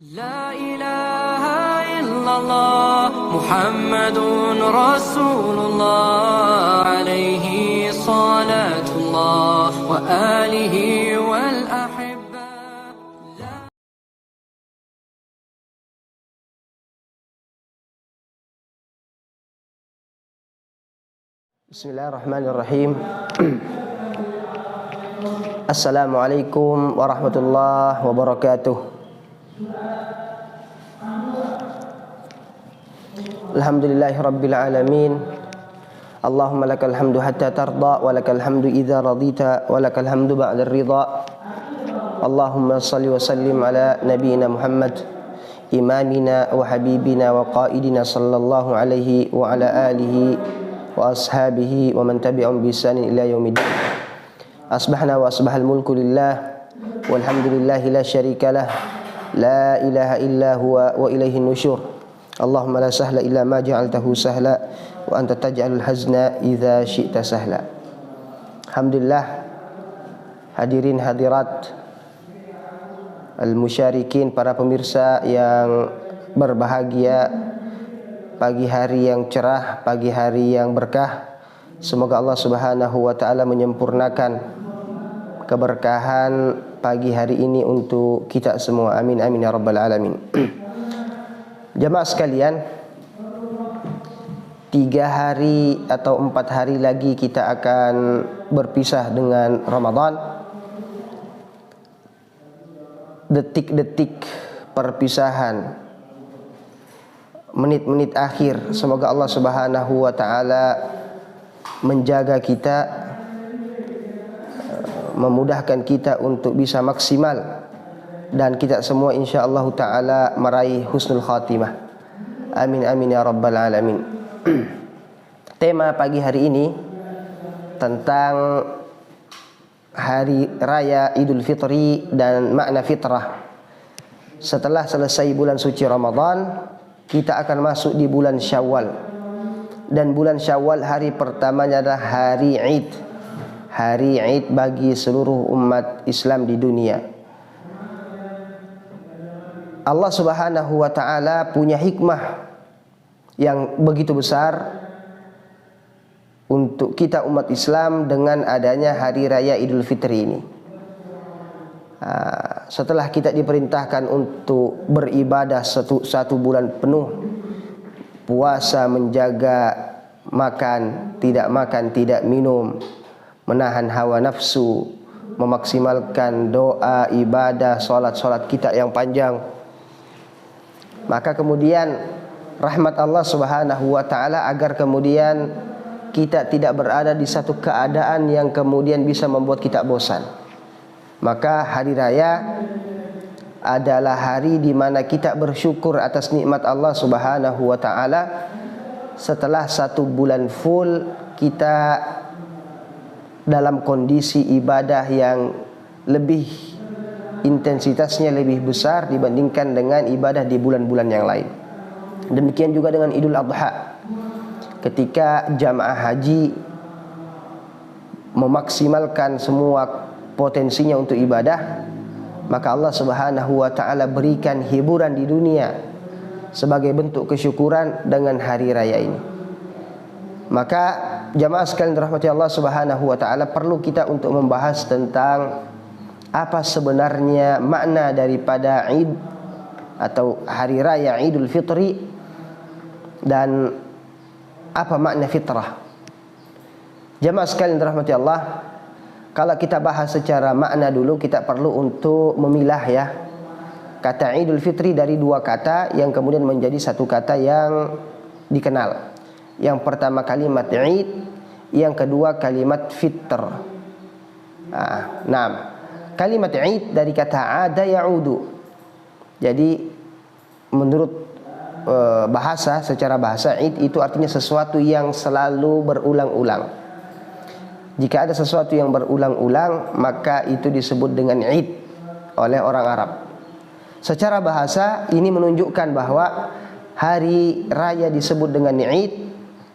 لا إله إلا الله محمد رسول الله عليه صلاة الله وآله والأحبة. Bismillahirrahmanirrahim. Assalamualaikum warahmatullahi wabarakatuh. Alhamdulillahi rabbil alamin. Allahumma lakal hamdu hatta tarda wa lakal hamdu idza radita wa lakal hamdu ba'da ridha. Allahumma salli wa sallim ala nabiyyina Muhammad imamina wa habibina wa qaidina sallallahu alaihi wa ala alihi wa ashabihi wa man tabi'ahum bi ihsanin ila yaumiddin. Asbahna wa asbahal mulku lillah walhamdulillahi la syarika lah, la ilaha illa huwa wa ilaihin nusyur. Allahumma la sahla illa ma ja'altahu sahla wa anta taj'alul hazna idza syi'ta sahla. Alhamdulillah, hadirin hadirat al-musyarikin, para pemirsa yang berbahagia, pagi hari yang cerah, pagi hari yang berkah. Semoga Allah Subhanahu wa taala menyempurnakan keberkahan pagi hari ini untuk kita semua. Amin amin ya rabbal alamin. Jamaah sekalian, 3 hari atau 4 hari lagi kita akan berpisah dengan Ramadan. Detik-detik perpisahan, menit-menit akhir, semoga Allah Subhanahu wa taala menjaga kita, memudahkan kita untuk bisa maksimal, dan kita semua insyaallah taala meraih husnul khatimah. Amin amin ya rabbal alamin. Tema pagi hari ini tentang hari raya Idul Fitri dan makna fitrah. Setelah selesai bulan suci Ramadan, kita akan masuk di bulan Syawal. Dan bulan Syawal hari pertamanya adalah hari Id. Hari Id bagi seluruh umat Islam di dunia. Allah Subhanahu wa taala punya hikmah yang begitu besar untuk kita umat Islam dengan adanya hari raya Idul Fitri ini. Setelah kita diperintahkan untuk beribadah satu bulan penuh, puasa, menjaga makan, tidak minum, menahan hawa nafsu, memaksimalkan doa, ibadah, solat kita yang panjang, maka kemudian rahmat Allah Subhanahu wa taala agar kemudian kita tidak berada di satu keadaan yang kemudian bisa membuat kita bosan. Maka hari raya adalah hari di mana kita bersyukur atas nikmat Allah Subhanahu wa taala. Setelah 1 bulan full kita dalam kondisi ibadah yang lebih intensitasnya lebih besar dibandingkan dengan ibadah di bulan-bulan yang lain. Demikian juga dengan Idul Adha. Ketika jamaah haji memaksimalkan semua potensinya untuk ibadah, maka Allah Subhanahu wa taala berikan hiburan di dunia sebagai bentuk kesyukuran dengan hari raya ini. Maka jamaah sekalian dirahmati Allah Subhanahu wa taala, perlu kita untuk membahas tentang apa sebenarnya makna daripada Id atau hari raya Idul Fitri, dan apa makna fitrah. Jamaah sekalian dirahmati Allah, kalau kita bahas secara makna dulu, kita perlu untuk memilah ya kata Idul Fitri dari 2 kata yang kemudian menjadi satu kata yang dikenal. Yang pertama kalimat Id, yang kedua kalimat fitr. Kalimat Id dari kata ada ya'udu. Jadi menurut secara bahasa, Id itu artinya sesuatu yang selalu berulang-ulang. Jika ada sesuatu yang berulang-ulang, maka itu disebut dengan Id oleh orang Arab. Secara bahasa ini menunjukkan bahwa hari raya disebut dengan Id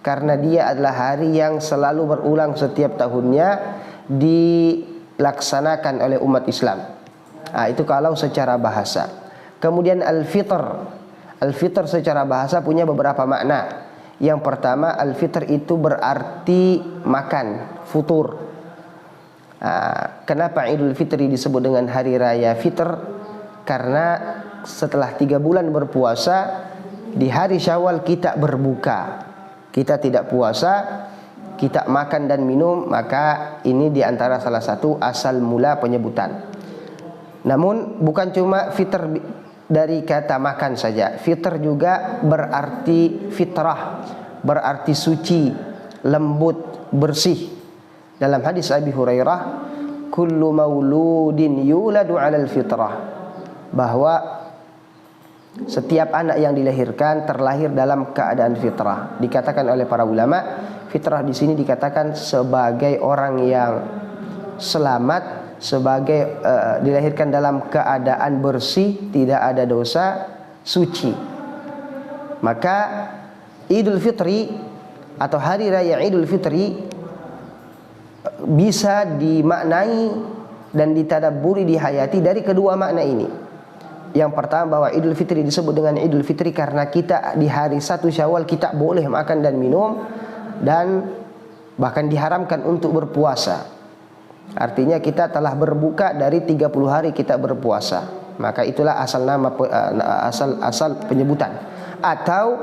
karena dia adalah hari yang selalu berulang setiap tahunnya dilaksanakan oleh umat Islam. Itu kalau secara bahasa. Kemudian al-fitr. Al-fitr secara bahasa punya beberapa makna. Yang pertama, al-fitr itu berarti makan, futur. Kenapa Idul Fitri disebut dengan hari raya fitr? Karena setelah 3 bulan berpuasa, di hari Syawal kita berbuka, kita tidak puasa, kita makan dan minum. Maka ini diantara salah satu asal mula penyebutan. Namun bukan cuma fitr dari kata makan saja. Fitr juga berarti fitrah, berarti suci, lembut, bersih. Dalam hadis Abi Hurairah, kullu mauludin yuladu 'alal fitrah, bahwa setiap anak yang dilahirkan terlahir dalam keadaan fitrah. Dikatakan oleh para ulama, fitrah di sini dikatakan sebagai orang yang selamat, sebagai dilahirkan dalam keadaan bersih, tidak ada dosa, suci. Maka Idul Fitri atau hari raya Idul Fitri bisa dimaknai dan ditadabburi, dihayati dari kedua makna ini. Yang pertama, bahwa Idul Fitri disebut dengan Idul Fitri karena kita di hari 1 Syawal kita boleh makan dan minum, dan bahkan diharamkan untuk berpuasa. Artinya kita telah berbuka dari 30 hari kita berpuasa. Maka itulah asal nama, asal penyebutan. Atau,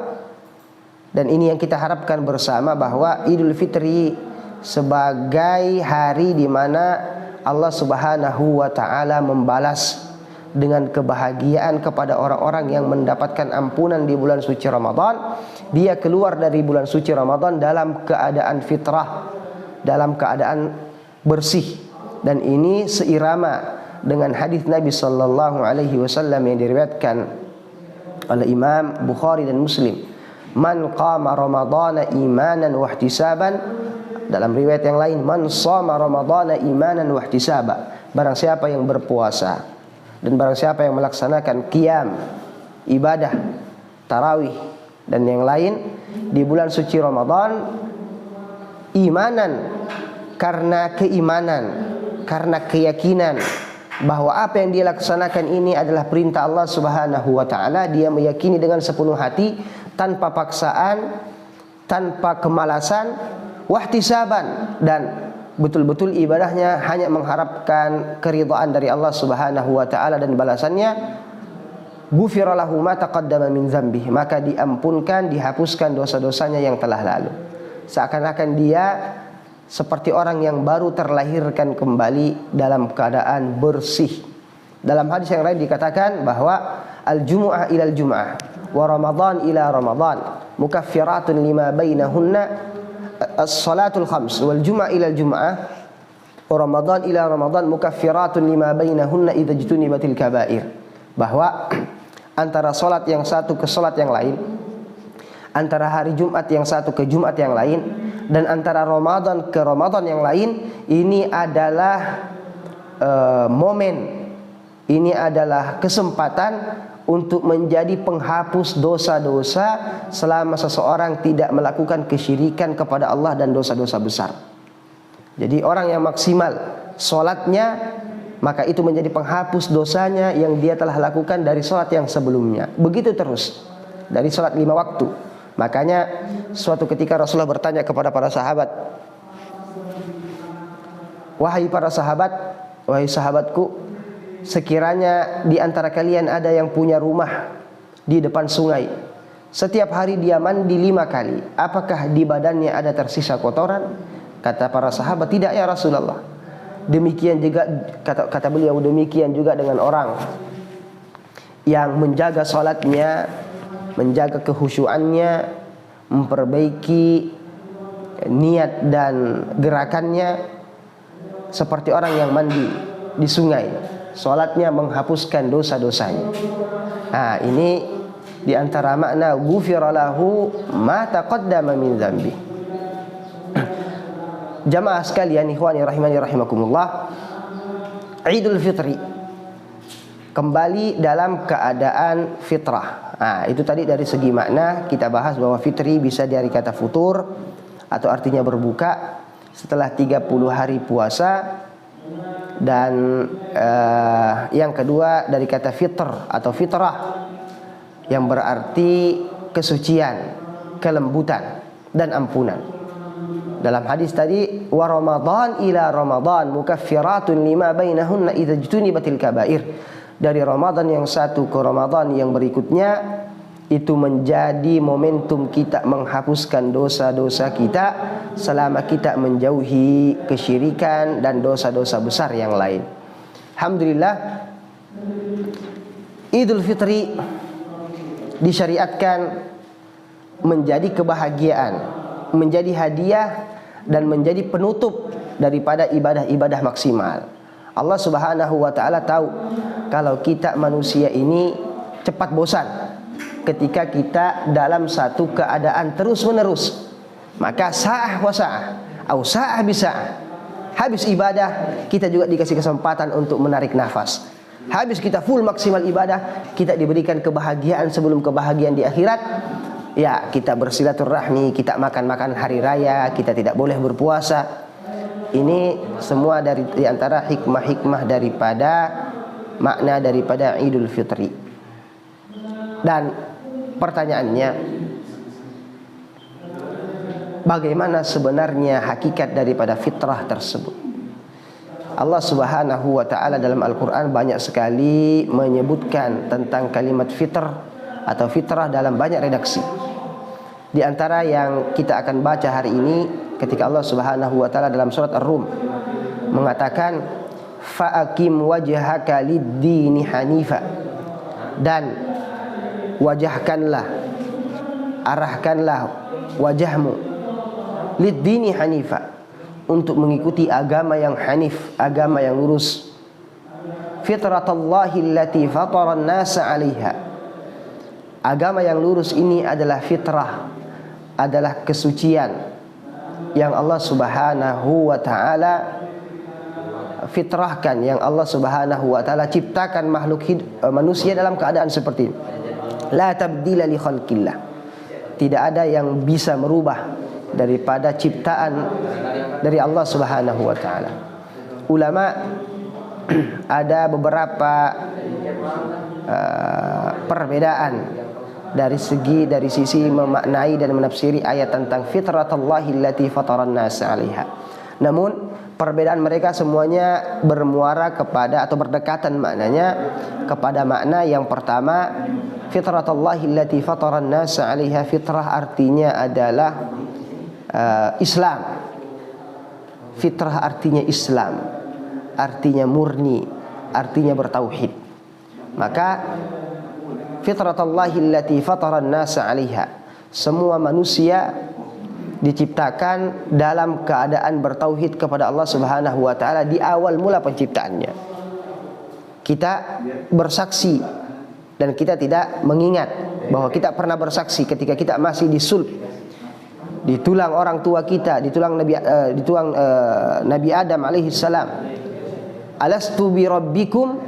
dan ini yang kita harapkan bersama, bahwa Idul Fitri sebagai hari di mana Allah Subhanahu wa taala membalas dengan kebahagiaan kepada orang-orang yang mendapatkan ampunan di bulan suci Ramadan. Dia keluar dari bulan suci Ramadan dalam keadaan fitrah, dalam keadaan bersih. Dan ini seirama dengan hadis Nabi sallallahu alaihi wasallam yang diriwayatkan oleh Imam Bukhari dan Muslim. Man qama ramadhana imanan wa ihtisaban, dalam riwayat yang lain, man shama ramadhana imanan wa ihtisaba, barang siapa yang berpuasa dan barang siapa yang melaksanakan qiyam, ibadah, tarawih dan yang lain di bulan suci Ramadan, imanan, karena keimanan, karena keyakinan bahwa apa yang dia laksanakan ini adalah perintah Allah Subhanahu wa taala. Dia meyakini dengan sepenuh hati, tanpa paksaan, tanpa kemalasan, wahtisaban, dan betul-betul ibadahnya hanya mengharapkan keridhaan dari Allah Subhanahu wa taala dan balasannya. Ghufira lahu ma taqaddama min dzambihi, maka diampunkan, dihapuskan dosa-dosanya yang telah lalu. Seakan-akan dia seperti orang yang baru terlahirkan kembali dalam keadaan bersih. Dalam hadis yang lain dikatakan bahwa al-jumu'ah ila al-jumu'ah wa Ramadan ila Ramadan mukaffiratun lima bainahunna as-salatul khams wal jumu'ah ila al-jumu'ah wa Ramadan ila Ramadan mukaffiratun lima bainahunna idza jtunibatil kaba'ir. Bahwa antara salat yang satu ke salat yang lain, antara hari Jumat yang satu ke Jumat yang lain, dan antara Ramadan ke Ramadan yang lain, ini adalah momen, ini adalah kesempatan untuk menjadi penghapus dosa-dosa selama seseorang tidak melakukan kesyirikan kepada Allah dan dosa-dosa besar. Jadi orang yang maksimal sholatnya, maka itu menjadi penghapus dosanya yang dia telah lakukan dari sholat yang sebelumnya. Begitu terus dari sholat 5 waktu. Makanya suatu ketika Rasulullah bertanya kepada para sahabat, wahai para sahabat, wahai sahabatku, sekiranya di antara kalian ada yang punya rumah di depan sungai, setiap hari dia mandi 5 kali, apakah di badannya ada tersisa kotoran? Kata para sahabat, tidak ya Rasulullah. Demikian juga kata beliau, demikian juga dengan orang yang menjaga salatnya, menjaga kehusyuannya, memperbaiki niat dan gerakannya, seperti orang yang mandi di sungai, salatnya menghapuskan dosa-dosanya. Nah, ini diantara makna ghufira lahu ma taqaddama min dzambi. Jamaah sekalian, ikhwani rahimani rahimakumullah, Idul Fitri kembali dalam keadaan fitrah. Nah, itu tadi dari segi makna kita bahas bahwa fitri bisa dari kata futur atau artinya berbuka setelah 30 hari puasa. Dan yang kedua dari kata fitr atau fitrah yang berarti kesucian, kelembutan dan ampunan. Dalam hadis tadi, wa Ramadan ila Ramadan mukaffiratun lima bainahunna idza jtunibatil kabair. Dari Ramadan yang satu ke Ramadan yang berikutnya itu menjadi momentum kita menghapuskan dosa-dosa kita selama kita menjauhi kesyirikan dan dosa-dosa besar yang lain. Alhamdulillah, Idul Fitri disyariatkan menjadi kebahagiaan, menjadi hadiah dan menjadi penutup daripada ibadah-ibadah maksimal. Allah Subhanahu wa taala tahu kalau kita manusia ini cepat bosan ketika kita dalam satu keadaan terus-menerus. Maka sa'ah wa sa'ah atau sa'ah bisa'ah. Habis ibadah kita juga dikasih kesempatan untuk menarik nafas. Habis kita full maksimal ibadah, kita diberikan kebahagiaan sebelum kebahagiaan di akhirat. Ya, kita bersilaturahmi, kita makan-makan hari raya, kita tidak boleh berpuasa. Ini semua di antara hikmah-hikmah daripada makna daripada Idul Fitri. Dan pertanyaannya, bagaimana sebenarnya hakikat daripada fitrah tersebut? Allah Subhanahu wa taala dalam Al-Qur'an banyak sekali menyebutkan tentang kalimat fitr atau fitrah dalam banyak redaksi. Di antara yang kita akan baca hari ini ketika Allah Subhanahu wa taala dalam surat Ar-Rum mengatakan fa'aqim wajhaka lid-dini hanifa, dan wajahkanlah, arahkanlah wajahmu lid-dini hanifa, untuk mengikuti agama yang hanif, agama yang lurus. Fitratallahi allati fatara an-nasa 'alaiha. Agama yang lurus ini adalah fitrah, adalah kesucian yang Allah Subhanahu wa taala fitrahkan, yang Allah Subhanahu wa taala ciptakan makhluk manusia dalam keadaan seperti ini. La tabdila li khalqillah. Tidak ada yang bisa merubah daripada ciptaan dari Allah Subhanahu wa taala. Ulama ada beberapa perbedaan dari sisi memaknai dan menafsiri ayat tentang fitratallahi allati fataran nasa 'alaiha. Namun perbedaan mereka semuanya bermuara kepada atau berdekatan maknanya kepada makna yang pertama, fitratallahi allati fataran nasa 'alaiha. Fitrah artinya adalah Islam. Fitrah artinya Islam, artinya murni, artinya bertauhid. Maka fitratallahi allati fataran nasa 'alaiha, semua manusia diciptakan dalam keadaan bertauhid kepada Allah Subhanahu wa taala di awal mula penciptaannya. Kita bersaksi dan kita tidak mengingat bahwa kita pernah bersaksi ketika kita masih disulb di tulang orang tua kita, di tulang Nabi Adam alaihi salam. Alastu bi rabbikum,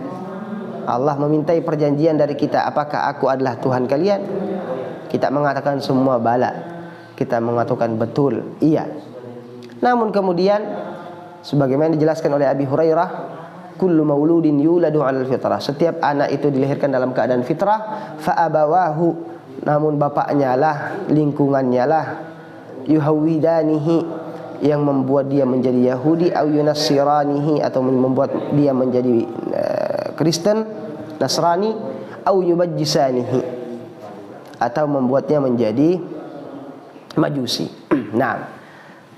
Allah memintai perjanjian dari kita, apakah aku adalah Tuhan kalian? Kita mengatakan semua bala, kita mengatakan betul, iya. Namun kemudian sebagaimana dijelaskan oleh Abi Hurairah, kullu mauludin yuladu 'alal fitrah, setiap anak itu dilahirkan dalam keadaan fitrah. Fa abawahu, namun bapaknya lah, lingkungannya lah, yuhawidanihi, yang membuat dia menjadi Yahudi, au yunassiranihi, atau membuat dia menjadi Kristen, Nasrani, au yubajjisanihi, atau membuatnya menjadi Majusi. Nah,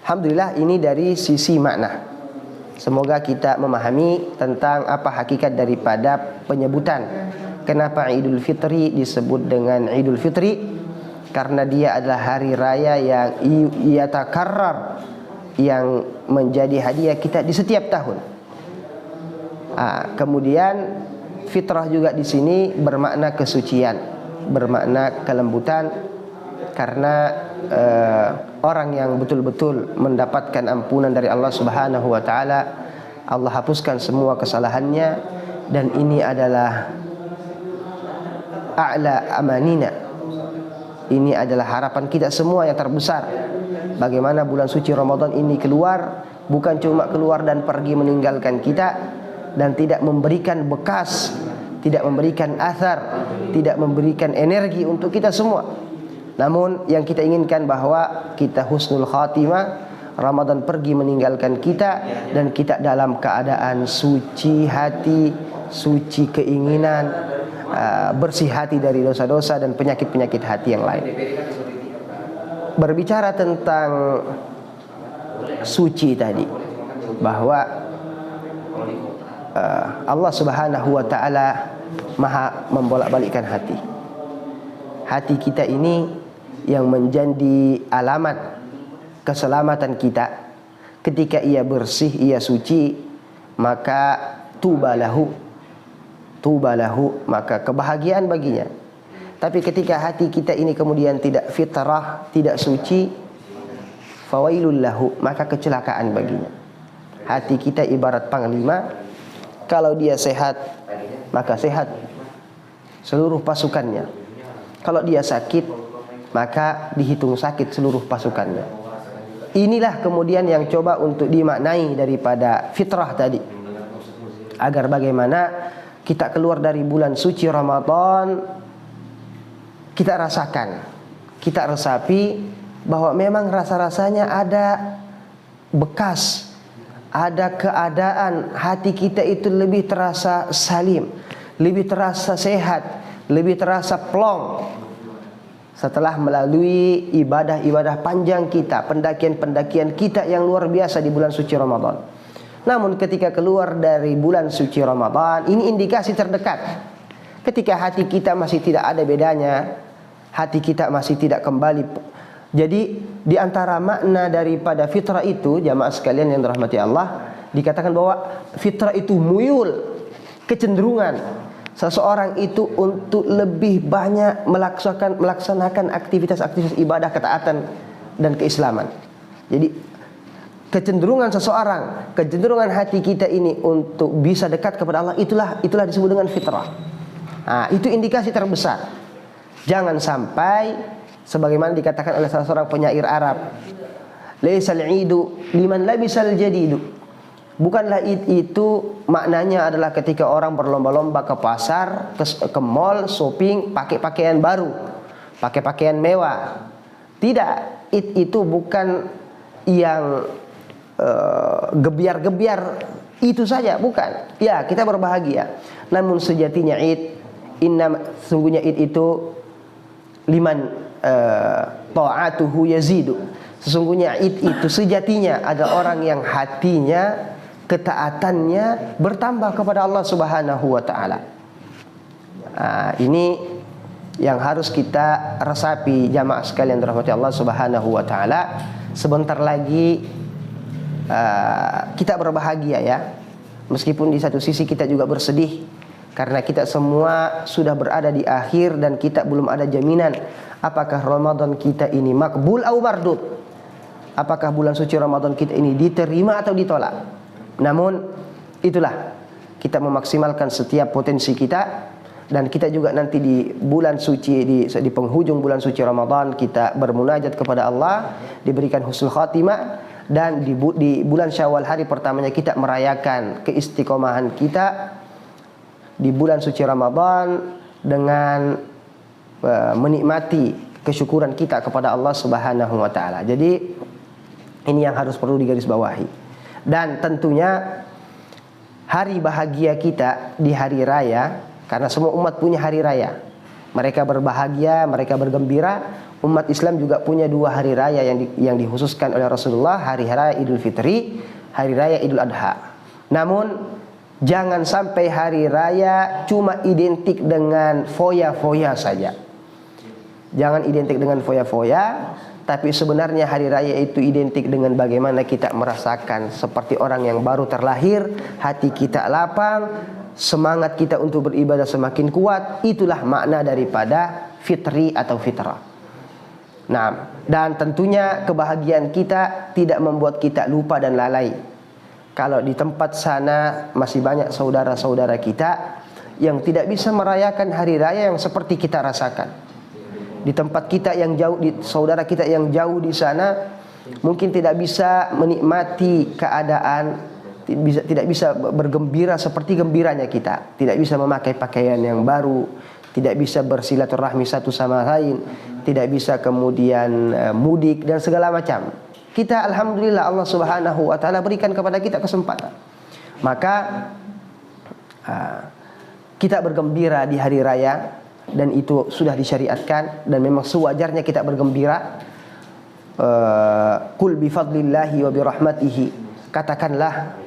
alhamdulillah ini dari sisi makna. Semoga kita memahami tentang apa hakikat daripada penyebutan kenapa Idul Fitri disebut dengan Idul Fitri. Karena dia adalah hari raya yang yatakarrar, yang menjadi hadiah kita di setiap tahun. Kemudian fitrah juga di sini bermakna kesucian, bermakna kelembutan, karena orang yang betul-betul mendapatkan ampunan dari Allah Subhanahu wa taala, Allah hapuskan semua kesalahannya, dan ini adalah a'la amanina. Ini adalah harapan kita semua yang terbesar. Bagaimana bulan suci Ramadan ini keluar, bukan cuma keluar dan pergi meninggalkan kita, dan tidak memberikan bekas, tidak memberikan athar, tidak memberikan energi untuk kita semua. Namun yang kita inginkan bahwa kita husnul khatimah, Ramadan pergi meninggalkan kita dan kita dalam keadaan suci hati, suci keinginan, bersih hati dari dosa-dosa dan penyakit-penyakit hati yang lain. Berbicara tentang suci tadi, bahwa Allah Subhanahu wa taala Maha membolak-balikkan hati. Hati kita ini yang menjadi alamat keselamatan kita. Ketika ia bersih, ia suci, maka tubalahu, maka kebahagiaan baginya. Tapi ketika hati kita ini kemudian tidak fitrah, tidak suci, fawailul lahu, maka kecelakaan baginya. Hati kita ibarat panglima, kalau dia sehat, maka sehat seluruh pasukannya. Kalau dia sakit, maka dihitung sakit seluruh pasukannya. Inilah kemudian yang coba untuk dimaknai daripada fitrah tadi, agar bagaimana kita keluar dari bulan suci Ramadan, kita rasakan, kita resapi bahwa memang rasa-rasanya ada bekas, ada keadaan hati kita itu lebih terasa salim, lebih terasa sehat, lebih terasa plong setelah melalui ibadah-ibadah panjang kita, pendakian-pendakian kita yang luar biasa di bulan suci Ramadan. Namun ketika keluar dari bulan suci Ramadan, ini indikasi terdekat. Ketika hati kita masih tidak ada bedanya, hati kita masih tidak kembali. Jadi di antara makna daripada fitrah itu, jamaah sekalian yang dirahmati Allah, dikatakan bahwa fitrah itu muyul, kecenderungan seseorang itu untuk lebih banyak melaksanakan aktivitas-aktivitas ibadah, ketaatan dan keislaman. Jadi kecenderungan seseorang, kecenderungan hati kita ini untuk bisa dekat kepada Allah, itulah disebut dengan fitrah. Nah, itu indikasi terbesar. Jangan sampai sebagaimana dikatakan oleh salah seorang penyair Arab, laisal idu liman labisal jadidu. Bukanlah id itu maknanya adalah ketika orang berlomba-lomba ke pasar, ke mall, shopping, pakai pakaian baru, pakai pakaian mewah. Tidak, id itu bukan yang gebiar-gebiar itu saja, bukan. Ya, kita berbahagia. Namun sejatinya id, sungguhnya id itu liman ta'atuhu yazidu. Sesungguhnya id itu sejatinya ada orang yang hatinya, ketaatannya bertambah kepada Allah Subhanahu wa taala. Ini yang harus kita resapi, jamaah sekalian dirahmati Allah Subhanahu wa taala. Sebentar lagi kita berbahagia ya. Meskipun di satu sisi kita juga bersedih karena kita semua sudah berada di akhir dan kita belum ada jaminan apakah Ramadan kita ini makbul atau mardud. Apakah bulan suci Ramadan kita ini diterima atau ditolak. Namun itulah, kita memaksimalkan setiap potensi kita. Dan kita juga nanti di bulan suci, di penghujung bulan suci Ramadan, kita bermunajat kepada Allah, diberikan husnul khatimah. Dan di bulan Syawal, hari pertamanya, kita merayakan keistiqomahan kita di bulan suci Ramadan dengan menikmati kesyukuran kita kepada Allah Subhanahu wa taala. Jadi ini yang harus perlu digarisbawahi. Dan tentunya hari bahagia kita di hari raya, karena semua umat punya hari raya. Mereka berbahagia, mereka bergembira. Umat Islam juga punya dua hari raya yang dikhususkan oleh Rasulullah, hari raya Idul Fitri, hari raya Idul Adha. Namun jangan sampai hari raya cuma identik dengan foya-foya saja. Jangan identik dengan foya-foya, tapi sebenarnya hari raya itu identik dengan bagaimana kita merasakan seperti orang yang baru terlahir, hati kita lapang, semangat kita untuk beribadah semakin kuat. Itulah makna daripada fitri atau fitrah. Nah, dan tentunya kebahagiaan kita tidak membuat kita lupa dan lalai. Kalau di tempat sana masih banyak saudara-saudara kita yang tidak bisa merayakan hari raya yang seperti kita rasakan. Di tempat kita yang jauh, saudara kita yang jauh di sana mungkin tidak bisa menikmati keadaan tidak bisa bergembira seperti gembiranya kita, tidak bisa memakai pakaian yang baru, tidak bisa bersilaturahmi satu sama lain, tidak bisa kemudian mudik dan segala macam. Kita alhamdulillah Allah Subhanahu wa taala berikan kepada kita kesempatan. Maka kita bergembira di hari raya, dan itu sudah disyariatkan dan memang sewajarnya kita bergembira. Qul bi fadlillahi wa bi rahmatihi, katakanlah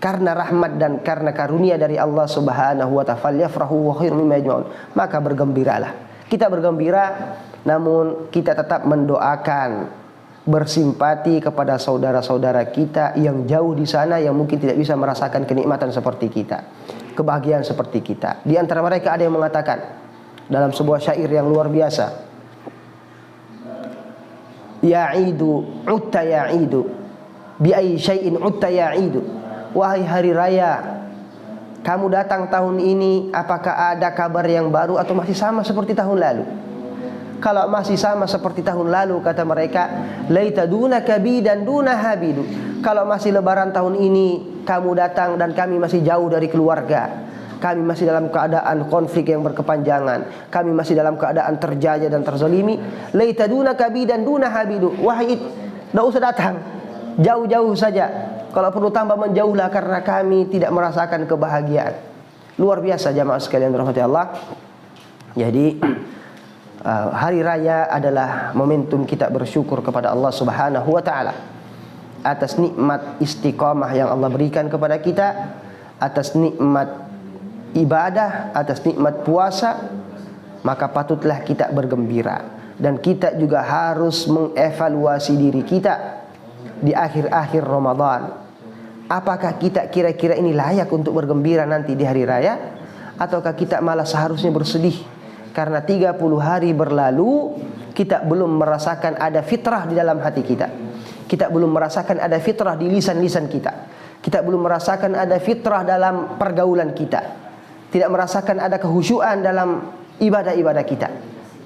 karena rahmat dan karena karunia dari Allah Subhanahu wa ta'ala, falyafrahu wa khairum mimma yajma'un, maka bergembiralah. Kita bergembira, namun kita tetap mendoakan, bersimpati kepada saudara-saudara kita yang jauh di sana, yang mungkin tidak bisa merasakan kenikmatan seperti kita, kebahagiaan seperti kita. Di antara mereka ada yang mengatakan dalam sebuah syair yang luar biasa, ya idu utta ya idu bi ayyi syai'in utta ya idu, wahai hari raya, kamu datang tahun ini, apakah ada kabar yang baru atau masih sama seperti tahun lalu? Kalau masih sama seperti tahun lalu, kata mereka, laita dunaka bi dan duna habidu. Kalau masih lebaran tahun ini kamu datang dan kami masih jauh dari keluarga, kami masih dalam keadaan konflik yang berkepanjangan, kami masih dalam keadaan terjajah dan terzalimi, laita dunaka bi dan duna habidu, wahai tidak usah datang, jauh-jauh saja. Kalau perlu tambah menjauhlah, karena kami tidak merasakan kebahagiaan. Luar biasa jamaah sekalian rahmati Allah. Jadi hari raya adalah momentum kita bersyukur kepada Allah Subhanahu wa ta'ala atas nikmat istiqamah yang Allah berikan kepada kita, atas nikmat ibadah, atas nikmat puasa. Maka patutlah kita bergembira, dan kita juga harus mengevaluasi diri kita di akhir-akhir Ramadan. Apakah kita kira-kira ini layak untuk bergembira nanti di hari raya, ataukah kita malah seharusnya bersedih karena 30 hari berlalu kita belum merasakan ada fitrah di dalam hati kita, kita belum merasakan ada fitrah di lisan-lisan kita, kita belum merasakan ada fitrah dalam pergaulan kita, tidak merasakan ada kehusyuan dalam ibadah-ibadah kita.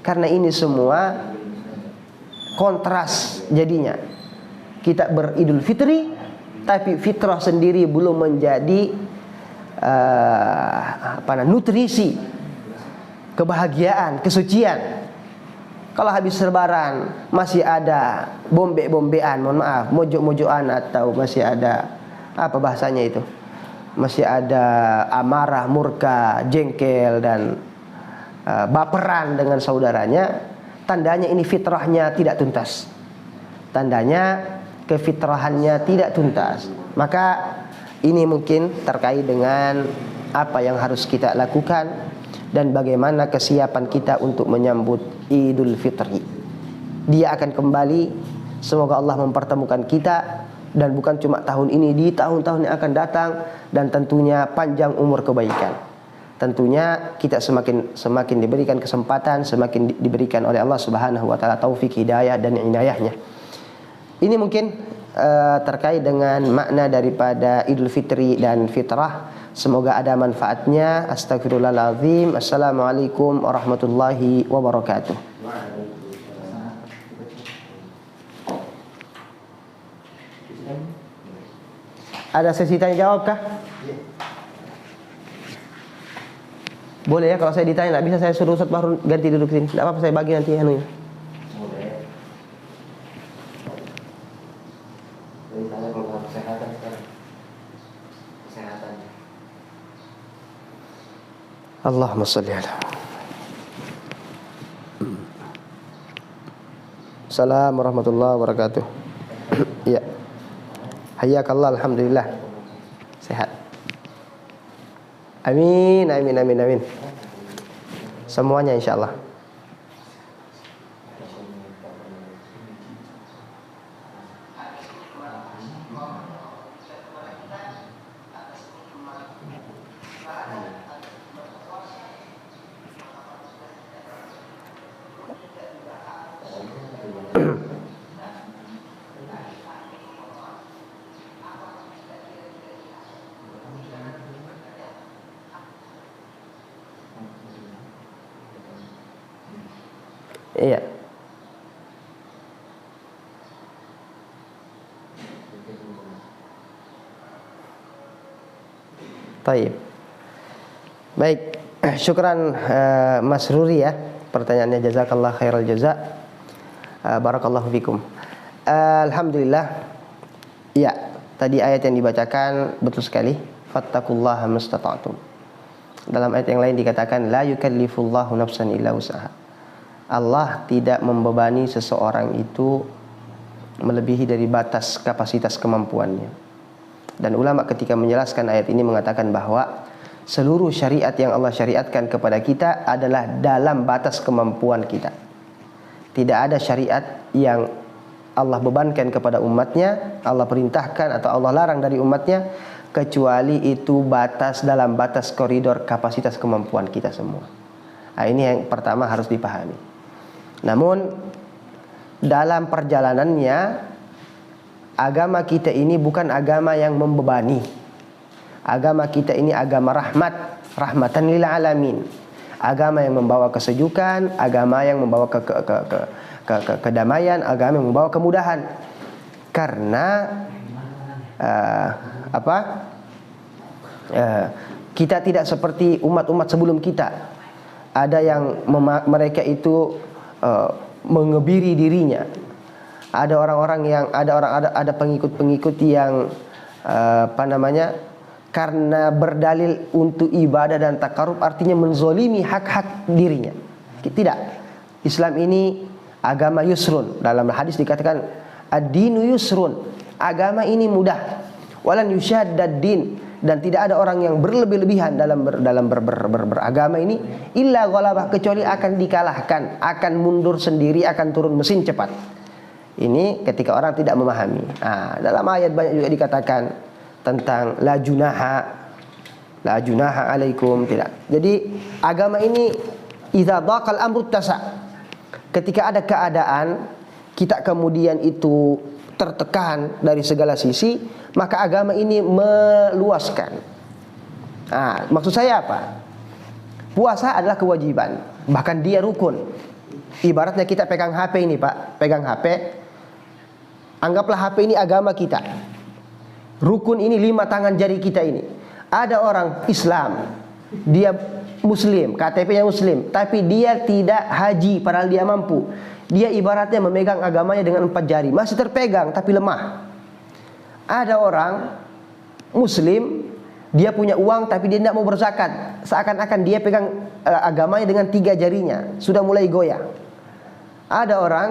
Karena ini semua kontras jadinya. Kita beridul fitri, tapi fitrah sendiri belum menjadi nutrisi kebahagiaan, kesucian. Kalau habis lebaran masih ada bombe-bombean, mohon maaf, mojok-mojokan, atau masih ada apa bahasanya itu, masih ada amarah, murka, jengkel dan baperan dengan saudaranya, tandanya ini fitrahnya tidak tuntas, tandanya kefitrahannya tidak tuntas. Maka ini mungkin terkait dengan apa yang harus kita lakukan dan bagaimana kesiapan kita untuk menyambut Idul Fitri. Dia akan kembali, semoga Allah mempertemukan kita, dan bukan cuma tahun ini, di tahun-tahun yang akan datang, dan tentunya panjang umur kebaikan. Tentunya kita semakin diberikan kesempatan, semakin diberikan oleh Allah Subhanahu wa taala taufik, hidayah dan inayahnya. Ini mungkin terkait dengan makna daripada Idul Fitri dan fitrah. Semoga ada manfaatnya. Astagfirullahaladzim. Assalamualaikum warahmatullahi wabarakatuh. Ada sesi tanya jawab kah? Boleh ya, kalau saya ditanya tidak bisa, saya suruh Ustaz Bahrul ganti duduk sini. Tidak apa-apa, saya bagi nanti anunya. Allahumma salli ala. Assalamualaikum warahmatullahi wabarakatuh. Ya. Hayyakallah, alhamdulillah. Sehat. Amin, amin, amin, amin. Semuanya insyaallah. Iya. Taib. Baik, syukran Mas Ruri ya pertanyaannya, jazakallah khairal jaza. Barakallahu fikum. Alhamdulillah. Ya, tadi ayat yang dibacakan betul sekali. Fattaqullaha mastata'tum. Dalam ayat yang lain dikatakan la yukallifullahu nafsan illa wus'aha. Allah tidak membebani seseorang itu melebihi dari batas kapasitas kemampuannya. Dan ulama ketika menjelaskan ayat ini mengatakan bahwa seluruh syariat yang Allah syariatkan kepada kita adalah dalam batas kemampuan kita. Tidak ada syariat yang Allah bebankan kepada umatnya, Allah perintahkan atau Allah larang dari umatnya, kecuali itu dalam batas koridor kapasitas kemampuan kita semua. Nah, ini yang pertama harus dipahami. Namun dalam perjalanannya, agama kita ini bukan agama yang membebani. Agama kita ini agama rahmatan lil alamin. Agama yang membawa kesejukan, agama yang membawa kedamaian, agama yang membawa kemudahan. Karena kita tidak seperti umat-umat sebelum kita. Ada yang mereka itu mengebiri dirinya. Ada orang-orang yang ada pengikut-pengikut yang karena berdalil untuk ibadah dan takarub artinya menzolimi hak-hak dirinya. Tidak. Islam ini agama yusrun. Dalam hadis dikatakan ad-dinu yusrun. Agama ini mudah. Walan yushaddad din, dan tidak ada orang yang berlebih-lebihan dalam beragama ini illa ghalabah, kecuali akan dikalahkan, akan mundur sendiri, akan turun mesin cepat. Ini ketika orang tidak memahami. Dalam ayat banyak juga dikatakan tentang la junaha alaikum, tidak. Jadi agama ini idza dhaqal amru tasa. Ketika ada keadaan kita kemudian itu tertekan dari segala sisi, maka agama ini meluaskan. Maksud saya apa? Puasa adalah kewajiban, bahkan dia rukun. Ibaratnya kita pegang HP ini, Pak, pegang HP. Anggaplah HP ini agama kita. Rukun ini 5 tangan jari kita ini. Ada orang Islam, dia Muslim, KTP-nya Muslim, tapi dia tidak haji padahal dia mampu. Dia ibaratnya memegang agamanya dengan 4 jari, masih terpegang tapi lemah. Ada orang Muslim, dia punya uang tapi dia tidak mau berzakat, seakan-akan dia pegang agamanya dengan 3 jarinya, sudah mulai goyah. Ada orang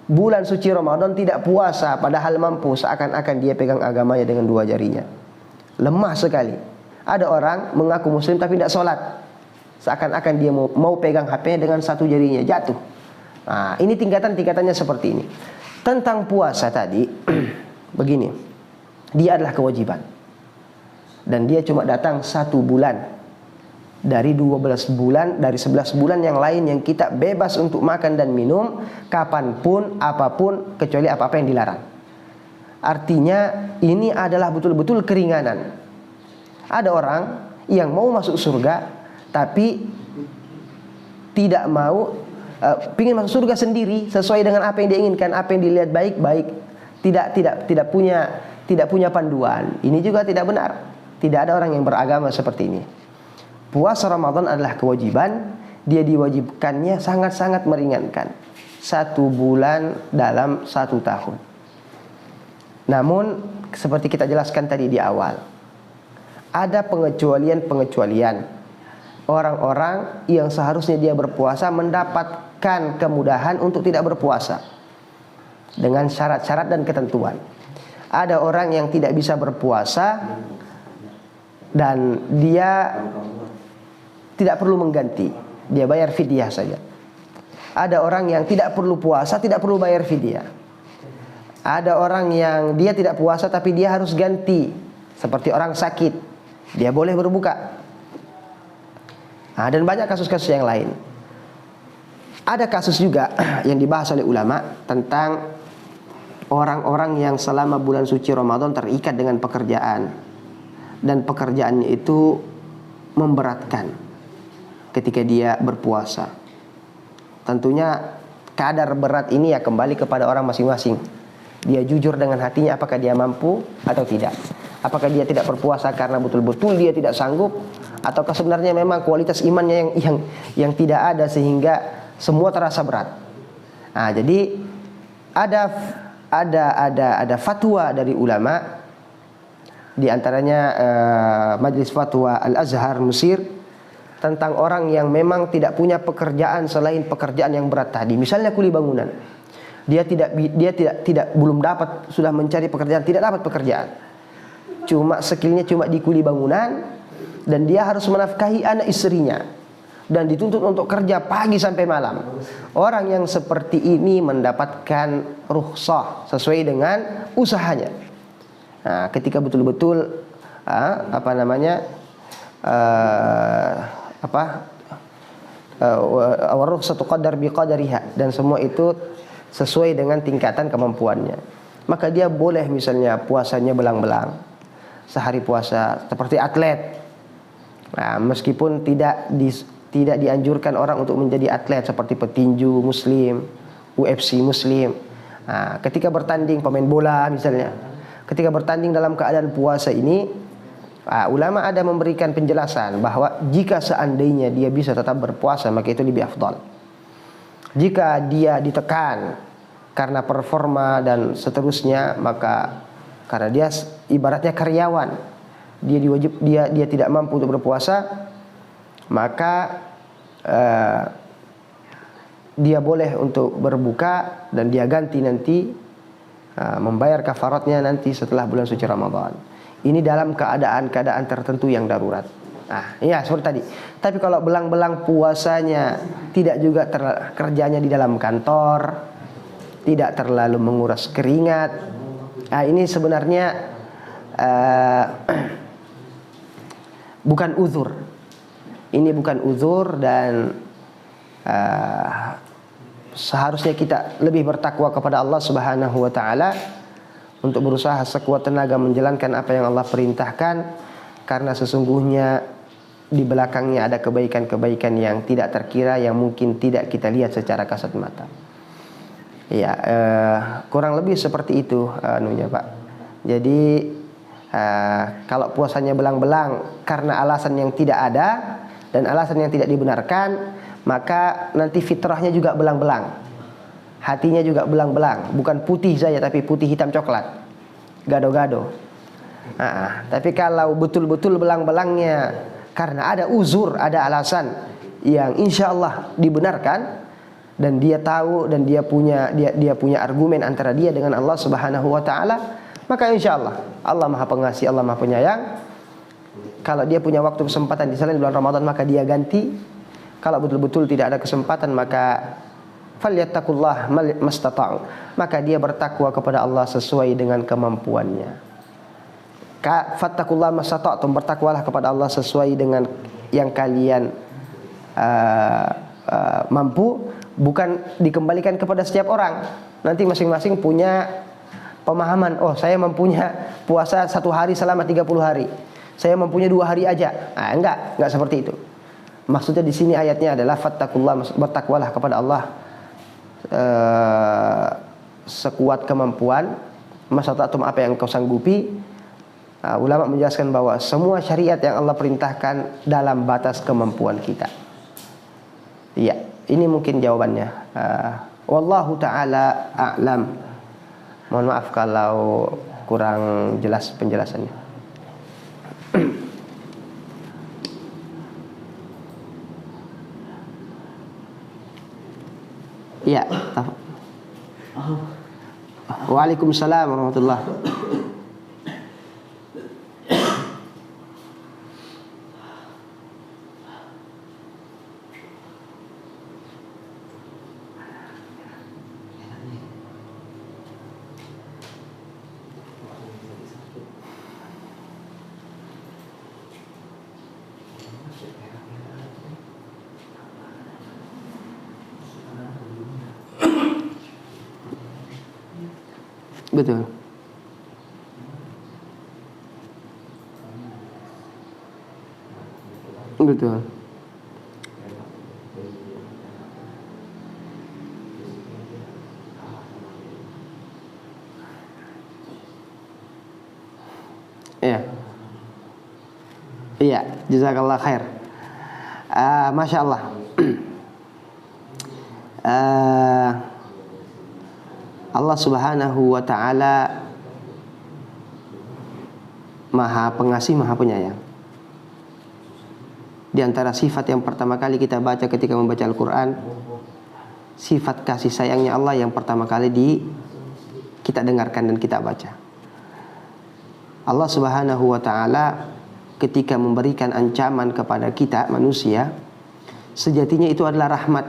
bulan suci Ramadan tidak puasa padahal mampu, seakan-akan dia pegang agamanya dengan 2 jarinya. Lemah sekali. Ada orang mengaku Muslim tapi tidak sholat, seakan-akan dia mau pegang HP dengan 1 jarinya, jatuh. Ini tingkatan-tingkatannya seperti ini. Tentang puasa tadi begini, dia adalah kewajiban, dan dia cuma datang 1 bulan dari 12 bulan, dari 11 bulan yang lain yang kita bebas untuk makan dan minum kapanpun, apapun, kecuali apa-apa yang dilarang. Artinya ini adalah betul-betul keringanan. Ada orang yang mau masuk surga tapi tidak mau, ingin masuk surga sendiri sesuai dengan apa yang dia inginkan, apa yang dilihat baik-baik, tidak punya panduan. Ini juga tidak benar. Tidak ada orang yang beragama seperti ini. Puasa Ramadan adalah kewajiban, dia diwajibkannya sangat-sangat meringankan. 1 bulan dalam 1 tahun. Namun seperti kita jelaskan tadi di awal, ada pengecualian. Orang-orang yang seharusnya dia berpuasa mendapatkan kemudahan untuk tidak berpuasa dengan syarat-syarat dan ketentuan. Ada orang yang tidak bisa berpuasa dan dia tidak perlu mengganti, dia bayar fidyah saja. Ada orang yang tidak perlu puasa, tidak perlu bayar fidyah. Ada orang yang dia tidak puasa tapi dia harus ganti, seperti orang sakit, dia boleh berbuka. Dan banyak kasus-kasus yang lain. Ada kasus juga yang dibahas oleh ulama tentang orang-orang yang selama bulan suci Ramadan terikat dengan pekerjaan, dan pekerjaannya itu memberatkan ketika dia berpuasa. Tentunya kadar berat ini ya kembali kepada orang masing-masing. Dia jujur dengan hatinya apakah dia mampu atau tidak. Apakah dia tidak berpuasa karena betul-betul dia tidak sanggup, ataukah sebenarnya memang kualitas imannya yang tidak ada sehingga semua terasa berat. Nah, jadi ada fatwa dari ulama, di antaranya Majelis Fatwa Al-Azhar Mesir, tentang orang yang memang tidak punya pekerjaan selain pekerjaan yang berat tadi. Misalnya kuli bangunan. Dia belum dapat, sudah mencari pekerjaan, tidak dapat pekerjaan. Cuma skillnya cuma di kuli bangunan, dan dia harus menafkahi anak istrinya dan dituntut untuk kerja pagi sampai malam. Orang yang seperti ini mendapatkan rukhsah sesuai dengan usahanya. Nah, ketika betul-betul rukhsatu qadar biqadariha, dan semua itu sesuai dengan tingkatan kemampuannya, maka dia boleh misalnya puasanya belang-belang, sehari puasa seperti atlet. Nah, meskipun tidak dianjurkan orang untuk menjadi atlet seperti petinju muslim, UFC muslim. Nah, ketika bertanding pemain bola misalnya, ketika bertanding dalam keadaan puasa ini, ulama ada memberikan penjelasan bahwa jika seandainya dia bisa tetap berpuasa, maka itu lebih afdal. Jika dia ditekan karena performa dan seterusnya, maka karena dia ibaratnya karyawan, dia tidak mampu untuk berpuasa, maka dia boleh untuk berbuka dan dia ganti nanti membayar kafaratnya nanti setelah bulan suci Ramadan. Ini dalam keadaan tertentu yang darurat. Nah, iya seperti tadi. Tapi kalau belang-belang puasanya tidak juga kerjanya di dalam kantor, tidak terlalu menguras keringat. Nah, ini sebenarnya bukan uzur. Ini bukan uzur, dan seharusnya kita lebih bertakwa kepada Allah Subhanahu wa taala untuk berusaha sekuat tenaga menjalankan apa yang Allah perintahkan, karena sesungguhnya di belakangnya ada kebaikan-kebaikan yang tidak terkira, yang mungkin tidak kita lihat secara kasat mata. Ya, kurang lebih seperti itu anunya, Pak. Jadi kalau puasanya belang-belang karena alasan yang tidak ada dan alasan yang tidak dibenarkan, maka nanti fitrahnya juga belang-belang, hatinya juga belang-belang, bukan putih saja tapi putih hitam coklat, gado-gado. Tapi kalau betul-betul belang-belangnya karena ada uzur, ada alasan yang insya Allah dibenarkan, dan dia tahu dan dia punya argumen antara dia dengan Allah Subhanahu wa taala, maka insya Allah Allah Maha Pengasih, Allah Maha Penyayang. Kalau dia punya waktu kesempatan di selain bulan Ramadan, maka dia ganti. Kalau betul-betul tidak ada kesempatan, maka falyattaqullah mastata'u, maka dia bertakwa kepada Allah sesuai dengan kemampuannya. Fattakullah mastata'tum, bertakwalah kepada Allah sesuai dengan yang kalian mampu, bukan dikembalikan kepada setiap orang. Nanti masing-masing punya pemahaman, oh saya mempunya puasa 1 hari selama 30 hari, saya mempunyai 2 hari aja. Enggak seperti itu. Maksudnya di sini ayatnya adalah fattakullah, bertakwalah kepada Allah sekuat kemampuan, mastata'tum, apa yang kau sanggupi. Ulama menjelaskan bahwa semua syariat yang Allah perintahkan dalam batas kemampuan kita. Iya, ini mungkin jawabannya. Wallahu ta'ala a'lam. Mohon maaf kalau kurang jelas penjelasannya. Iya. Waalaikumsalam warahmatullahi wabarakatuh. Betul. Betul. Iya. Iya, jazakallah khair. Masya Allah. Allah Subhanahu wa ta'ala Maha Pengasih, Maha Penyayang. Di antara sifat yang pertama kali kita baca ketika membaca Al-Quran, sifat kasih sayangnya Allah yang pertama kali kita dengarkan dan kita baca. Allah Subhanahu wa ta'ala ketika memberikan ancaman kepada kita manusia, sejatinya itu adalah rahmat,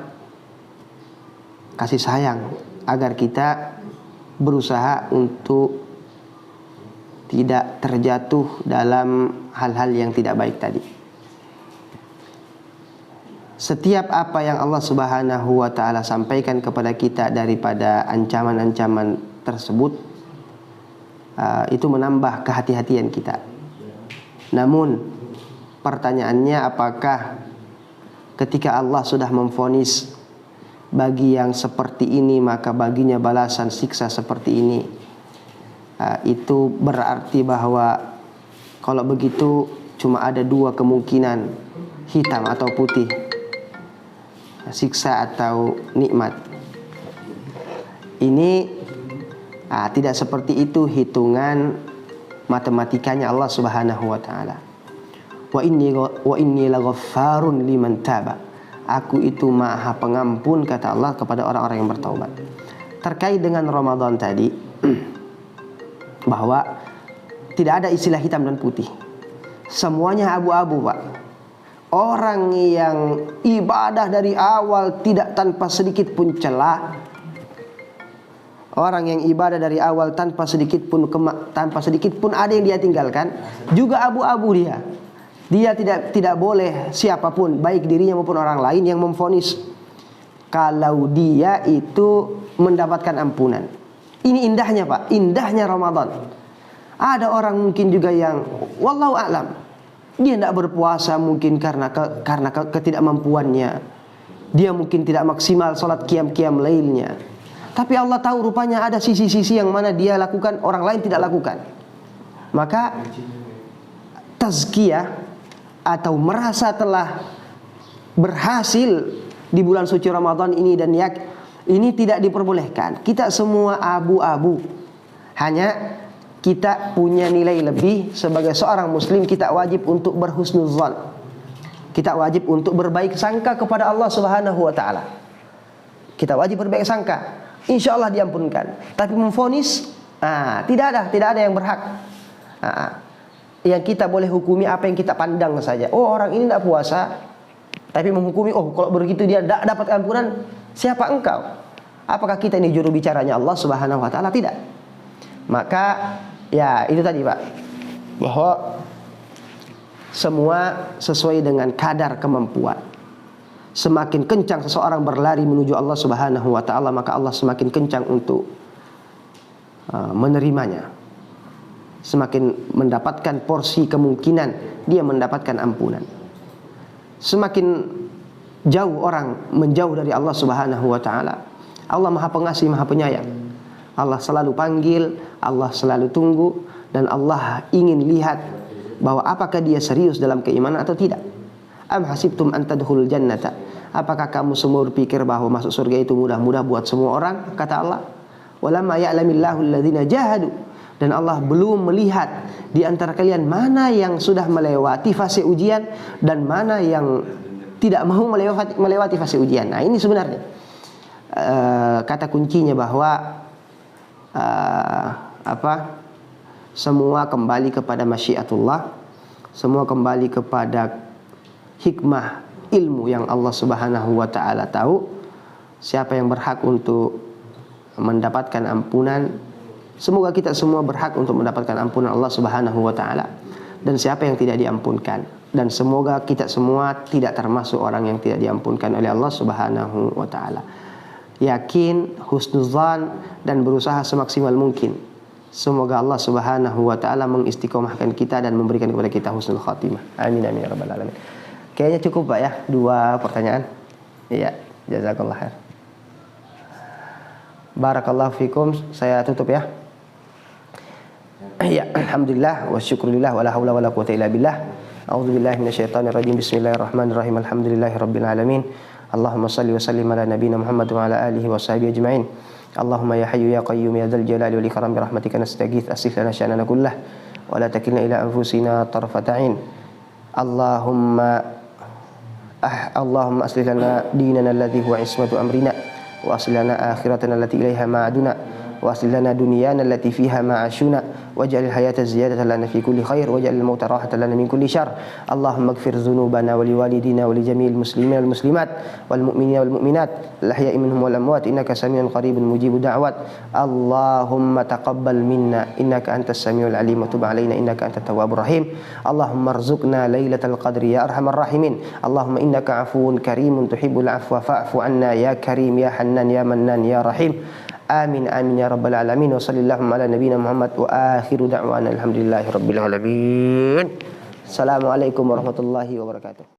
kasih sayang, agar kita berusaha untuk tidak terjatuh dalam hal-hal yang tidak baik tadi. Setiap apa yang Allah Subhanahu wa ta'ala sampaikan kepada kita daripada ancaman-ancaman tersebut, itu menambah kehati-hatian kita. Namun pertanyaannya, apakah ketika Allah sudah memvonis bagi yang seperti ini maka baginya balasan siksa seperti ini, itu berarti bahwa kalau begitu cuma ada dua kemungkinan, hitam atau putih, siksa atau nikmat. Ini tidak seperti itu hitungan matematikanya Allah Subhanahu wa ta'ala. Wa inni laghaffarun liman taba. Aku itu Maha Pengampun, kata Allah, kepada orang-orang yang bertaubat. Terkait dengan Ramadan tadi, bahwa tidak ada istilah hitam dan putih, semuanya abu-abu, Pak. Orang yang ibadah dari awal tidak tanpa sedikit pun celah, orang yang ibadah dari awal tanpa sedikit pun ada yang dia tinggalkan, juga abu-abu dia. Dia tidak boleh siapapun, baik dirinya maupun orang lain, yang memvonis kalau dia itu mendapatkan ampunan. Ini indahnya, Pak, indahnya Ramadan. Ada orang mungkin juga yang wallahu a'lam, dia tidak berpuasa mungkin karena ketidakmampuannya. Dia mungkin tidak maksimal salat qiyam lailnya. Tapi Allah tahu rupanya ada sisi-sisi yang mana dia lakukan, orang lain tidak lakukan. Maka tazkiyah atau merasa telah berhasil di bulan suci Ramadan ini dan ini tidak diperbolehkan. Kita semua abu-abu. Hanya kita punya nilai lebih sebagai seorang muslim. Kita wajib untuk berhusnuzan. Kita wajib untuk berbaik sangka kepada Allah Subhanahu wa ta'ala. Kita wajib berbaik sangka, insya Allah diampunkan. Tapi memvonis, tidak ada yang berhak. Yang kita boleh hukumi apa yang kita pandang saja. Oh, orang ini tidak puasa, tapi menghukumi, oh kalau begitu dia tidak dapat ampunan. Siapa engkau? Apakah kita ini juru bicaranya Allah Subhanahu wa ta'ala? Tidak. Maka ya itu tadi, Pak, bahwa semua sesuai dengan kadar kemampuan. Semakin kencang seseorang berlari menuju Allah Subhanahu wa ta'ala, maka Allah semakin kencang untuk menerimanya. Semakin mendapatkan porsi kemungkinan dia mendapatkan ampunan. Semakin jauh orang menjauh dari Allah Subhanahu wa ta'ala, Allah Maha Pengasih, Maha Penyayang. Allah selalu panggil, Allah selalu tunggu, dan Allah ingin lihat bahwa apakah dia serius dalam keimanan atau tidak. Am hasibtum an tadkhulul jannata. Apakah kamu semua berpikir bahwa masuk surga itu mudah-mudah buat semua orang? Kata Allah, walamma ya'lamillahu alladhina jahadu. Dan Allah belum melihat di antara kalian mana yang sudah melewati fase ujian dan mana yang tidak mau melewati fase ujian. Nah, ini sebenarnya kata kuncinya bahwa semua kembali kepada masyiatullah, semua kembali kepada hikmah ilmu yang Allah Subhanahu wa ta'ala tahu siapa yang berhak untuk mendapatkan ampunan. Semoga kita semua berhak untuk mendapatkan ampunan Allah Subhanahu wa ta'ala, dan siapa yang tidak diampunkan. Dan semoga kita semua tidak termasuk orang yang tidak diampunkan oleh Allah Subhanahu wa ta'ala. Yakin, husnuzan, dan berusaha semaksimal mungkin. Semoga Allah Subhanahu wa ta'ala mengistiqomahkan kita dan memberikan kepada kita husnul khatimah. Amin amin ya rabbal alamin. Kayaknya cukup, Pak, ya, 2 pertanyaan. Iya, jazakallah khair. Barakallahu fikum. Saya tutup ya. Ya, alhamdulillah wa syukurillah wa la haula wa la quwata illa billah. A'udzubillahi minasyaitonir rajim. Bismillahirrahmanirrahim. Alhamdulillahirabbil alamin. Allahumma shalli wa sallim ala nabiyyina Muhammad wa ala alihi wa sahbihi ajma'in. Allahumma ya hayyu ya qayyum ya dzal jalali wal ikram bi rahmatika nastaghits aslih lana sya'nana kullah wa la takilna ila anfusina tarfata 'ain. Allahumma aslih lana dinana alladhi huwa ismatu amrina wa aslih lana akhiratana allati ilaiha ma'aduna wa aslih lana dunyana allati fiha ma'ashuna waj'alil hayata ziyadatan lana fi kulli khair waj'alil mauta rahatan lana min kulli syarr. Allahumma ighfir dhunubana wa liwalidina wa li jami'il muslimina wal muslimat wal mu'minina wal mu'minat al ahya'i minhum wal amwat innaka samiun qaribun mujibud da'wat. Allahumma taqabbal minna innaka antas samiul alim wa tub 'alaina innaka antat tawwabur rahim. Allahumma arzuqna lailatal qadri ya arhamar rahimin. Allahumma innaka 'afuwun karimun tuhibbul 'afwa fa'fu 'anna ya karim ya hannan ya mannan ya rahim. Amin amin ya rabbal alamin. Wa sallallahu ala nabiyyina Muhammad wa akhiru da'wana alhamdulillahi rabbil alamin. Assalamualaikum warahmatullahi wabarakatuh.